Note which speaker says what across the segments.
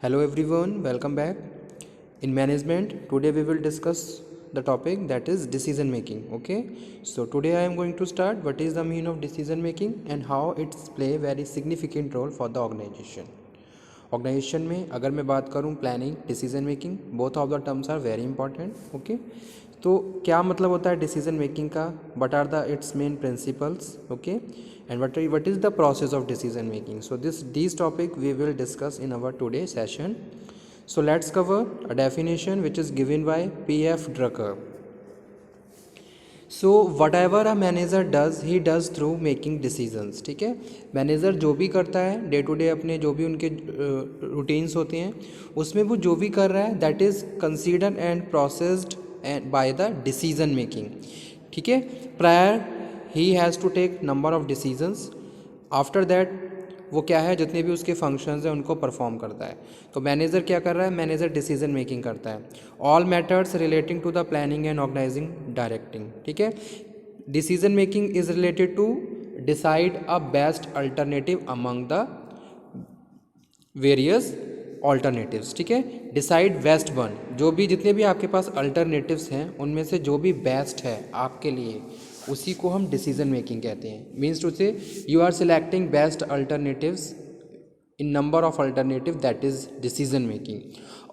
Speaker 1: Hello everyone, welcome back. In management, today we will discuss the topic that is decision making. Okay, so today I am going to start what is the meaning of decision making and how it's play very significant role for the organization. Organization में अगर मैं बात करूं planning decision making both of the terms are very important. Okay, तो क्या मतलब होता है डिसीजन मेकिंग का, what are the its main principles, okay, and what is the process of decision making. So this topic we will discuss in our today session. So let's cover a definition which is given by P.F. Drucker. So whatever a manager does, he does through making decisions. ठीक है, manager जो भी करता है day to day अपने जो भी उनके रूटीन्स होते हैं उसमें वो जो भी कर रहा है that is considered and processed and by the decision making. ठीक है, prior he has to take number of decisions. After that वो क्या है, जितने भी उसके फंक्शंस हैं उनको परफॉर्म करता है. तो मैनेजर क्या कर रहा है, मैनेजर डिसीजन मेकिंग करता है. All matters relating to the planning and organizing directing. ठीक है, decision making is related to decide a best alternative among the various alternatives. ठीक है, डिसाइड बेस्ट वन, जो भी जितने भी आपके पास अल्टरनेटिव्स हैं उनमें से जो भी बेस्ट है आपके लिए उसी को हम डिसीजन मेकिंग कहते हैं. Means to say you are selecting best alternatives in number of alternative, that is decision making.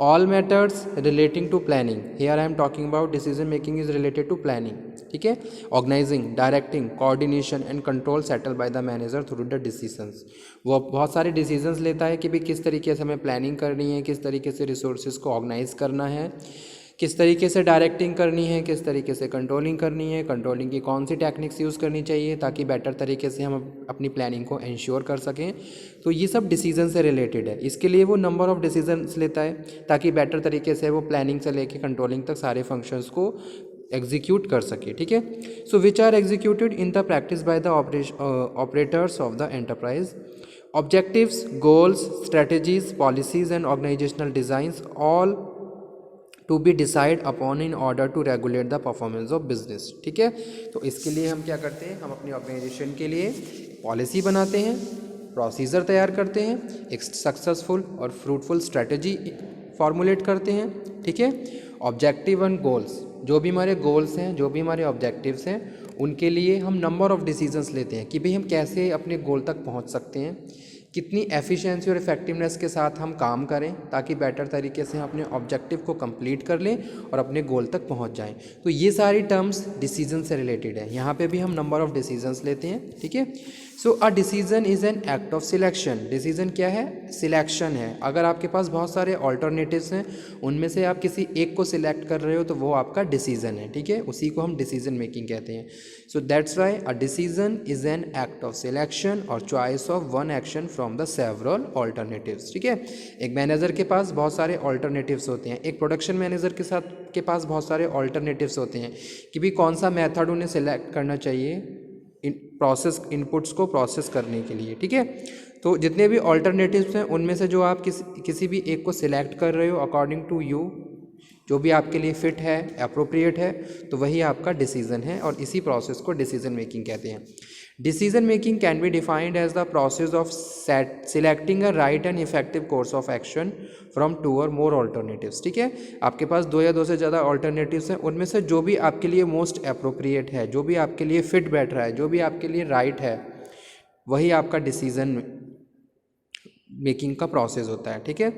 Speaker 1: All matters relating to planning, here I am talking about decision making is related to planning. ठीक है, organizing, directing, coordination and control settle by the manager through the decisions. वो बहुत सारे decisions लेता है कि भाई किस तरीके से हमें प्लानिंग करनी है, किस तरीके से रिसोर्सेज को ऑर्गेनाइज करना है, किस तरीके से डायरेक्टिंग करनी है, किस तरीके से कंट्रोलिंग करनी है, कंट्रोलिंग की कौन सी टेक्निक्स यूज़ करनी चाहिए ताकि बेटर तरीके से हम अपनी प्लानिंग को इंश्योर कर सकें. तो ये सब डिसीजन से रिलेटेड है. इसके लिए वो नंबर ऑफ डिसीजंस लेता है ताकि बेटर तरीके से वो प्लानिंग से लेके कंट्रोलिंग तक सारे फंक्शंस को एग्जीक्यूट कर सके. ठीक है, so which are executed in the practice by the operators of the enterprise. Objectives, goals, strategies, policies and organisational designs all to be decide upon in order to regulate the performance of business. ठीक है, तो इसके लिए हम क्या करते हैं, हम अपनी ऑर्गेनाइजेशन के लिए पॉलिसी बनाते हैं, प्रोसीजर तैयार करते हैं, एक सक्सेसफुल और फ्रूटफुल स्ट्रेटजी फॉर्मुलेट करते हैं. ठीक है, ऑब्जेक्टिव एंड गोल्स, जो भी हमारे गोल्स हैं, जो भी हमारे ऑब्जेक्टिव्स हैं, उनके लिए हम नंबर ऑफ डिसीजंस लेते हैं कि भाई हम कैसे अपने गोल तक पहुंच सकते हैं, कितनी एफिशिएंसी और इफेक्टिवनेस के साथ हम काम करें ताकि बेटर तरीके से हम अपने ऑब्जेक्टिव को कंप्लीट कर लें और अपने गोल तक पहुंच जाएं. तो ये सारी टर्म्स डिसीजन से रिलेटेड है. यहाँ पे भी हम नंबर ऑफ डिसीजंस लेते हैं. ठीक है, so a decision is an act of selection. Decision क्या है, सिलेक्शन है. अगर आपके पास बहुत सारे ऑल्टरनेटिव्स हैं उनमें से आप किसी एक को सिलेक्ट कर रहे हो तो वो आपका डिसीजन है. ठीक है, उसी को हम डिसीजन मेकिंग कहते हैं. So that's why a decision is an act of selection और choice of one action from the several alternatives. ठीक है, एक मैनेजर के पास बहुत सारे ऑल्टरनेटिव्स होते हैं, एक प्रोडक्शन मैनेजर के पास बहुत सारे ऑल्टरनेटिव्स होते हैं कि भी कौन सा मेथड उन्हें सिलेक्ट करना चाहिए प्रोसेस इनपुट्स को प्रोसेस करने के लिए. ठीक है, तो जितने भी ऑल्टरनेटिव्स हैं उनमें से जो आप किसी भी एक को सिलेक्ट कर रहे हो अकॉर्डिंग टू यू, जो भी आपके लिए फिट है, अप्रोप्रिएट है, तो वही आपका डिसीजन है और इसी प्रोसेस को डिसीजन मेकिंग कहते हैं. Decision making can be defined as the process of selecting a right and effective course of action from two और मोर ऑल्टरनेटिव्स. ठीक है, आपके पास दो या दो से ज़्यादा ऑल्टरनेटिव्स हैं, उनमें से जो भी आपके लिए मोस्ट अप्रोप्रिएट है, जो भी आपके लिए फिट बैठ रहा है, जो भी आपके लिए राइट है, वही आपका डिसीजन मेकिंग का प्रोसेस होता है. ठीक है,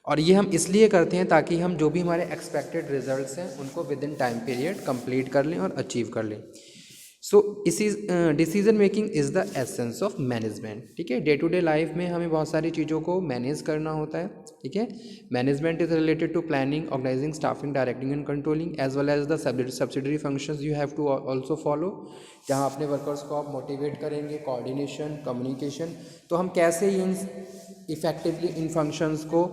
Speaker 1: और ये हम इसलिए करते हैं ताकि हम जो भी हमारे एक्सपेक्टेड रिजल्ट्स हैं उनको with in time period complete कर लें और अचीव कर लें. सो इसी decision making is the essence of management. ठीक है, डे टू डे लाइफ में हमें बहुत सारी चीज़ों को मैनेज करना होता है. ठीक है, management is related to planning, organizing, staffing, directing and controlling as well as the subsidiary functions you have to also follow. जहाँ अपने वर्कर्स को आप मोटिवेट करेंगे, कोऑर्डिनेशन, कम्युनिकेशन, तो हम कैसे इन इफेक्टिवली इन फंक्शंस को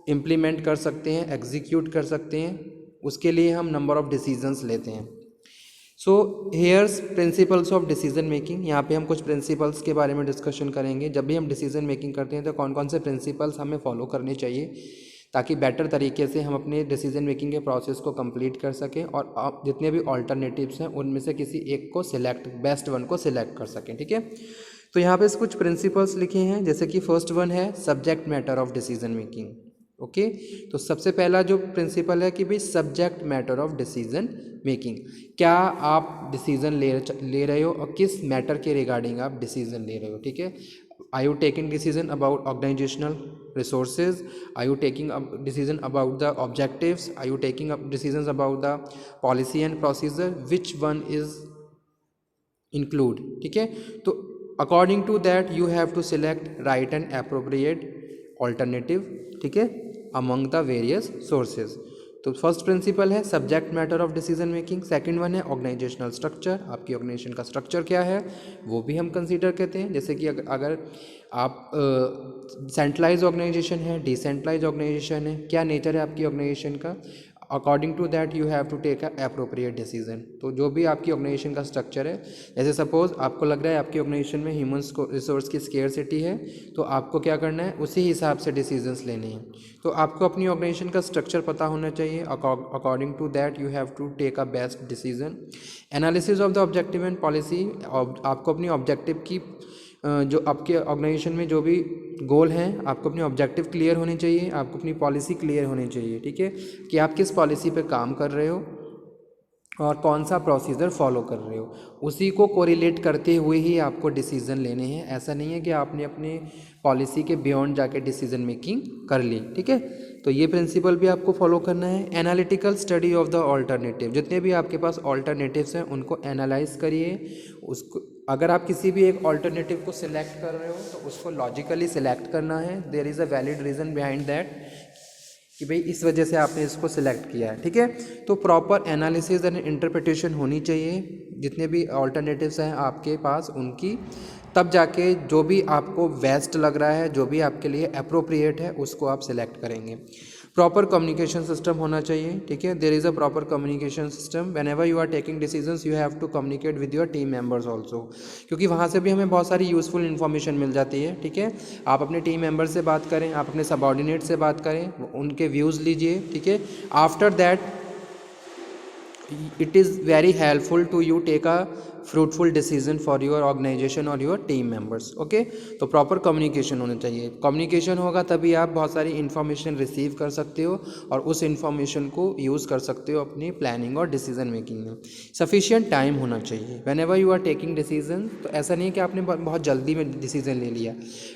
Speaker 1: इम्प्लीमेंट कर सकते हैं, एग्जीक्यूट कर सकते हैं, उसके लिए हम नंबर ऑफ डिसीजंस लेते हैं. So here's principles of decision making. यहाँ पे हम कुछ प्रिंसिपल्स के बारे में डिस्कशन करेंगे. जब भी हम डिसीजन मेकिंग करते हैं तो कौन कौन से प्रिंसिपल्स हमें फॉलो करने चाहिए ताकि बेटर तरीके से हम अपने डिसीजन मेकिंग के प्रोसेस को कंप्लीट कर सकें और आप जितने भी ऑल्टरनेटिव्स हैं उनमें से किसी एक को सिलेक्ट, बेस्ट वन को सिलेक्ट कर सकें. ठीक है, तो यहाँ पे कुछ प्रिंसिपल्स लिखे हैं, जैसे कि फर्स्ट वन है subject matter of decision making. Okay, तो सबसे पहला जो प्रिंसिपल है कि भाई subject matter of decision making, क्या आप डिसीजन ले रहे हो और किस मैटर के रिगार्डिंग आप डिसीजन ले रहे हो। ठीक है, are you taking decision about organizational resources, are you taking decision about the objectives, are you taking decision about the policy and procedure, which one is include. ठीक है, तो according to that you have to select right and appropriate alternative. ठीक है, among the various sources. तो first principle है subject matter of decision making. Second one है organizational structure, आपकी organization का स्ट्रक्चर क्या है वो भी हम कंसीडर करते हैं। जैसे कि अगर आप सेंट्रलाइज ऑर्गेनाइजेशन है, डिसेंट्रलाइज ऑर्गेनाइजेशन है, क्या नेचर है आपकी ऑर्गेनाइजेशन का, according to that you have to take a appropriate decision. तो जो भी आपकी ऑर्गेनाइजेशन का स्ट्रक्चर है, जैसे सपोज आपको लग रहा है आपकी ऑर्गेनाइजेशन में ह्यूमंस को रिसोर्स की स्केर्सिटी है, तो आपको क्या करना है, उसी हिसाब से डिसीजंस लेने हैं। तो आपको अपनी ऑर्गेनाइजेशन का स्ट्रक्चर पता होना चाहिए, according to that you have to take a best decision. Analysis of the objective and policy, आपको अपनी ऑब्जेक्टिव की जो आपके ऑर्गेनाइजेशन में जो भी गोल हैं, आपको अपने ऑब्जेक्टिव क्लियर होने चाहिए, आपको अपनी पॉलिसी क्लियर होनी चाहिए। ठीक है, कि आप किस पॉलिसी पे काम कर रहे हो और कौन सा प्रोसीजर फॉलो कर रहे हो, उसी को कोरिलेट करते हुए ही आपको डिसीजन लेने हैं। ऐसा नहीं है कि आपने अपने पॉलिसी के बियॉन्ड जाके डिसीजन मेकिंग कर ली। ठीक है, तो ये प्रिंसिपल भी आपको फॉलो करना है। Analytical study of the alternative, जितने भी आपके पास ऑल्टरनेटिव्स हैं उनको एनालाइज करिए। उसको अगर आप किसी भी एक ऑल्टरनेटिव को सिलेक्ट कर रहे हो तो उसको लॉजिकली सिलेक्ट करना है। There is a valid reason behind that कि भाई इस वजह से आपने इसको सिलेक्ट किया है। ठीक है, तो प्रॉपर एनालिसिस एंड इंटरप्रिटेशन होनी चाहिए जितने भी ऑल्टरनेटिव्स हैं आपके पास उनकी, तब जाके जो भी आपको बेस्ट लग रहा है, जो भी आपके लिए अप्रोप्रिएट है, उसको आप सिलेक्ट करेंगे। प्रॉपर कम्युनिकेशन सिस्टम होना चाहिए। ठीक है, there is a proper communication system whenever you are taking decisions, you have to communicate with your team members also, क्योंकि वहाँ से भी हमें बहुत सारी यूज़फुल इन्फॉर्मेशन मिल जाती है। ठीक है, आप अपने टीम मेंबर से बात करें, आप अपने सबऑर्डिनेट से बात करें, उनके व्यूज़ लीजिए। ठीक है, after that it is very helpful to you take a fruitful decision for your organization or your team members. Okay, तो प्रॉपर कम्युनिकेशन होना चाहिए। कम्युनिकेशन होगा तभी आप बहुत सारी इन्फॉर्मेशन रिसीव कर सकते हो और उस इन्फॉर्मेशन को यूज़ कर सकते हो अपनी प्लानिंग और डिसीजन मेकिंग में। सफिशिएंट टाइम होना चाहिए whenever you are taking decision. तो ऐसा नहीं है कि आपने बहुत जल्दी में डिसीजन ले लिया,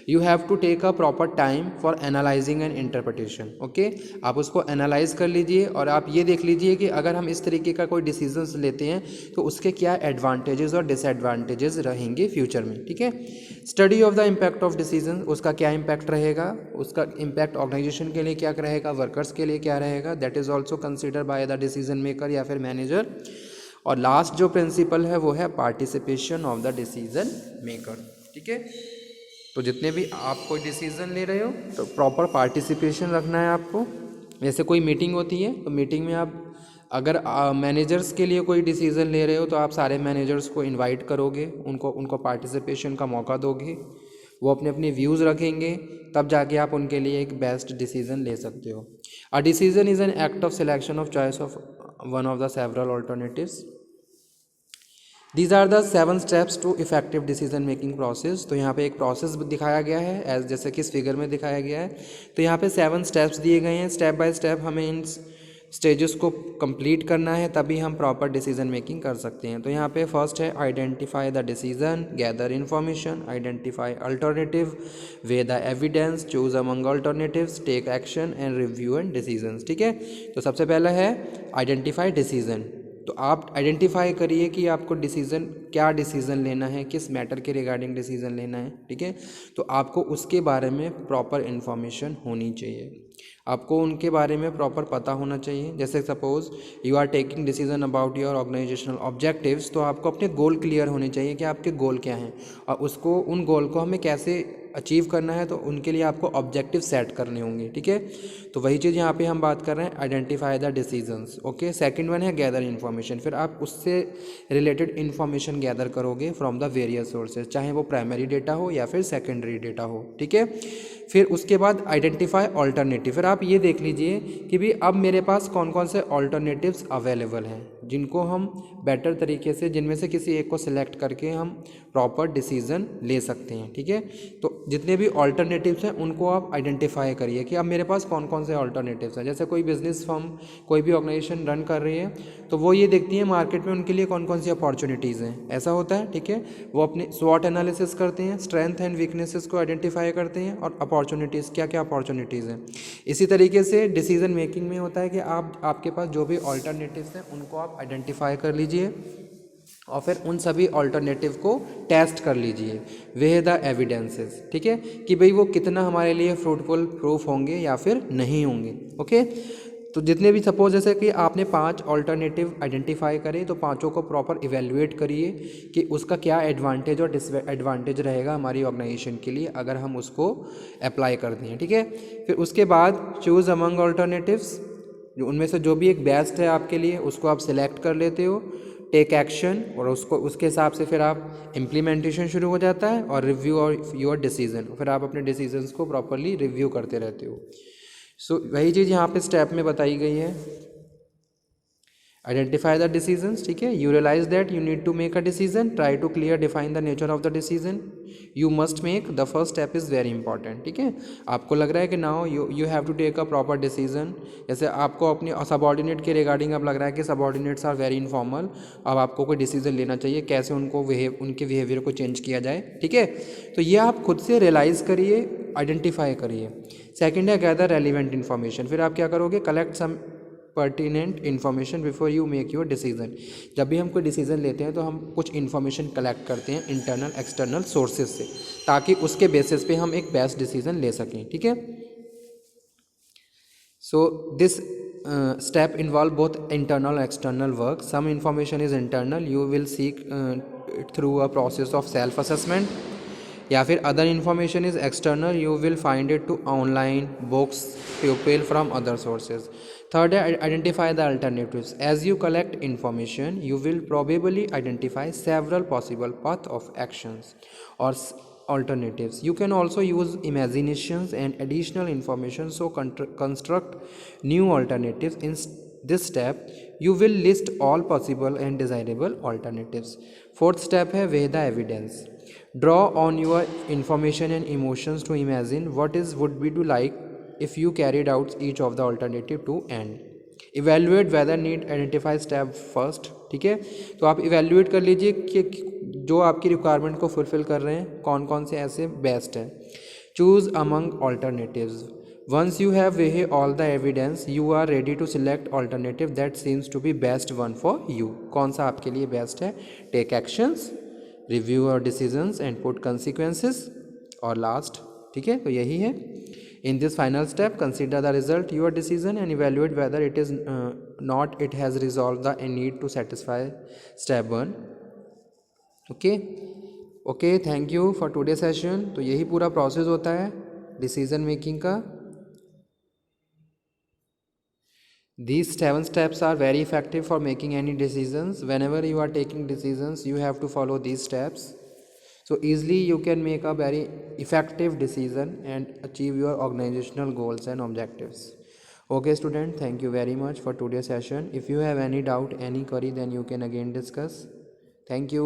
Speaker 1: you have to take a proper time for analyzing and interpretation. Okay, आप उसको एनालाइज कर लीजिए और आप ये देख लीजिए कि अगर हम इस तरीके का कोई डिसीजंस लेते हैं तो उसके क्या एडवांटेजेस और डिसएडवांटेजेस रहेंगे फ्यूचर में। ठीक है, study of the impact of decision, उसका क्या इम्पैक्ट रहेगा, उसका इम्पैक्ट ऑर्गेनाइजेशन के लिए क्या रहेगा, वर्कर्स के लिए क्या रहेगा, that is also consider bye the decision maker या फिर मैनेजर। और लास्ट जो प्रिंसिपल है वो है participation of the decision maker. ठीक है, तो जितने भी आप कोई डिसीजन ले रहे हो तो प्रॉपर पार्टिसिपेशन रखना है आपको। जैसे कोई मीटिंग होती है तो मीटिंग में आप अगर मैनेजर्स के लिए कोई डिसीज़न ले रहे हो तो आप सारे मैनेजर्स को इनवाइट करोगे, उनको पार्टिसिपेशन का मौका दोगे, वो अपने अपने व्यूज़ रखेंगे, तब जाके आप उनके लिए एक बेस्ट डिसीज़न ले सकते हो। A decision is an act of selection of choice of one of the several alternatives. These are the 7 steps to effective decision making process. तो यहाँ पे एक प्रोसेस दिखाया गया है एज जैसे कि इस फिगर में दिखाया गया है। तो यहाँ पे 7 स्टेप्स दिए गए हैं, स्टेप बाय स्टेप हमें इन स्टेजेस को कंप्लीट करना है, तभी हम प्रॉपर डिसीजन मेकिंग कर सकते हैं। तो यहाँ पे फर्स्ट है identify the decision, gather information, identify alternative, weigh the evidence, choose among alternatives, take action and review and decisions. ठीक है, तो सबसे पहला है आइडेंटिफाई डिसीजन। तो आप आइडेंटिफाई करिए कि आपको डिसीज़न क्या डिसीज़न लेना है, किस मैटर के रिगार्डिंग डिसीज़न लेना है। ठीक है, तो आपको उसके बारे में प्रॉपर इन्फॉर्मेशन होनी चाहिए, आपको उनके बारे में प्रॉपर पता होना चाहिए। जैसे suppose you are taking decision about your organizational objectives, तो आपको अपने गोल क्लियर होने चाहिए कि आपके गोल क्या हैं और उसको उन गोल को हमें कैसे अचीव करना है, तो उनके लिए आपको ऑब्जेक्टिव सेट करने होंगे। ठीक है, तो वही चीज़ यहाँ पे हम बात कर रहे हैं, identify the decisions. Okay, second one है गैदर इन्फॉर्मेशन। फिर आप उससे रिलेटेड इन्फॉर्मेशन गैदर करोगे फ्रॉम द वेरियस सोर्सेज, चाहे वो प्राइमरी डेटा हो या फिर सेकेंडरी डेटा हो। ठीक है, फिर उसके बाद आइडेंटिफाई ऑल्टरनेटिव। फिर आप ये देख लीजिए कि भी अब मेरे पास कौन कौन से ऑल्टरनेटिव्स अवेलेबल हैं। जिनको हम बेटर तरीके से, जिनमें से किसी एक को सिलेक्ट करके हम प्रॉपर डिसीजन ले सकते हैं। ठीक है, तो जितने भी ऑल्टरनेटिव्स हैं उनको आप आइडेंटिफाई करिए कि अब मेरे पास कौन कौन से ऑल्टरनेटिव्स हैं। जैसे कोई बिजनेस फर्म, कोई भी ऑर्गेनाइजेशन रन कर रही है तो वो ये देखती है मार्केट में उनके लिए कौन कौन सी अपॉर्चुनिटीज़ हैं, ऐसा होता है। ठीक है, वो अपने स्वॉट एनालिसिस करते हैं, स्ट्रेंथ एंड वीकनेसेस को आइडेंटिफाई करते हैं और अपॉर्चुनिटीज़, क्या क्या अपॉर्चुनिटीज़ हैं। इसी तरीके से डिसीजन मेकिंग में होता है कि आपके पास जो भी ऑल्टरनेटिव्स हैं उनको आप आइडेंटिफाई कर लीजिए और फिर उन सभी ऑल्टरनेटिव को टेस्ट कर लीजिए, वे द एविडेंसेस। ठीक है, कि भाई वो कितना हमारे लिए फ्रूटफुल प्रूफ होंगे या फिर नहीं होंगे। ओके, तो जितने भी, सपोज जैसे कि आपने 5 ऑल्टरनेटिव आइडेंटिफाई करे तो पांचों को प्रॉपर इवेल्युएट करिए कि उसका क्या एडवांटेज और डिसएडवांटेज रहेगा हमारी ऑर्गेनाइजेशन के लिए अगर हम उसको अप्लाई कर दें। ठीक है, फिर उसके बाद चूज़ अमंग ऑल्टरनेटिव्स, जो उनमें से जो भी एक बेस्ट है आपके लिए उसको आप सिलेक्ट कर लेते हो, टेक एक्शन, और उसको उसके हिसाब से फिर आप इम्प्लीमेंटेशन शुरू हो जाता है, और रिव्यू और योर डिसीजन, फिर आप अपने डिसीजंस को प्रॉपरली रिव्यू करते रहते हो। सो वही चीज़ यहाँ पे स्टेप में बताई गई है, आइडेंटिफाई द डिसीजंस। ठीक है, you realize that you need to make a decision, try to clear define the nature of the decision you must make, the first step is very important. ठीक है, आपको लग रहा है कि now you have to take a proper decision, जैसे आपको अपनी सबॉर्डिनेट के रिगार्डिंग अब लग रहा है कि सबॉर्डिनेट्स आर वेरी इनफॉर्मल, अब आपको कोई डिसीजन लेना चाहिए कैसे उनको उनके बिहेवियर को चेंज किया जाए। ठीक है, तो ये आप खुद से रियलाइज़ करिए, आइडेंटिफाई करिए। सेकेंड है गैदर रेलिवेंट इन्फॉर्मेशन, फिर आप क्या करोगे, collect some pertinent information before you make your decision. जब भी हम कोई डिसीजन लेते हैं तो हम कुछ इन्फॉर्मेशन कलेक्ट करते हैं इंटरनल एक्सटर्नल सोर्सेज से, ताकि उसके बेसिस पे हम एक बेस्ट डिसीजन ले सकें। ठीक है, so this step involve both internal और external work. Some information is internal, you will seek through a process of self assessment, या फिर other information is external, you will find it to online books, pupil from other sources. Third, identify the alternatives. As you collect information, you will probably identify several possible paths of actions or alternatives. You can also use imaginations and additional information, so construct new alternatives. In this step, you will list all possible and desirable alternatives. Fourth step है weigh the evidence. Draw on your information and emotions to imagine what is would be to like if you carried out each of the alternative to end. Evaluate whether need identify step first. ठीक है, तो आप evaluate कर लीजिए कि जो आपकी requirement को फुलफिल कर रहे हैं कौन कौन से ऐसे बेस्ट हैं। Choose among alternatives, once you have weighed all the evidence you are ready to select alternative that seems to be best one for you. कौन सा आपके लिए बेस्ट है, टेक एक्शंस, रिव्यू और डिसीजंस एंड पुट कंसिक्वेंसेस, और last. ठीक है, तो यही है। In this final step, consider the result your decision and evaluate whether it is not it has resolved the need to satisfy step 1. Okay, thank you for today's session. तो यही पूरा process होता है डिसीजन मेकिंग का। These 7 steps are very effective for making any decisions. Whenever you are taking decisions, you have to follow these steps. So easily you can make a very effective decision and achieve your organizational goals and objectives. Okay student, thank you very much for today's session. If you have any doubt, any query, then you can again discuss. Thank you.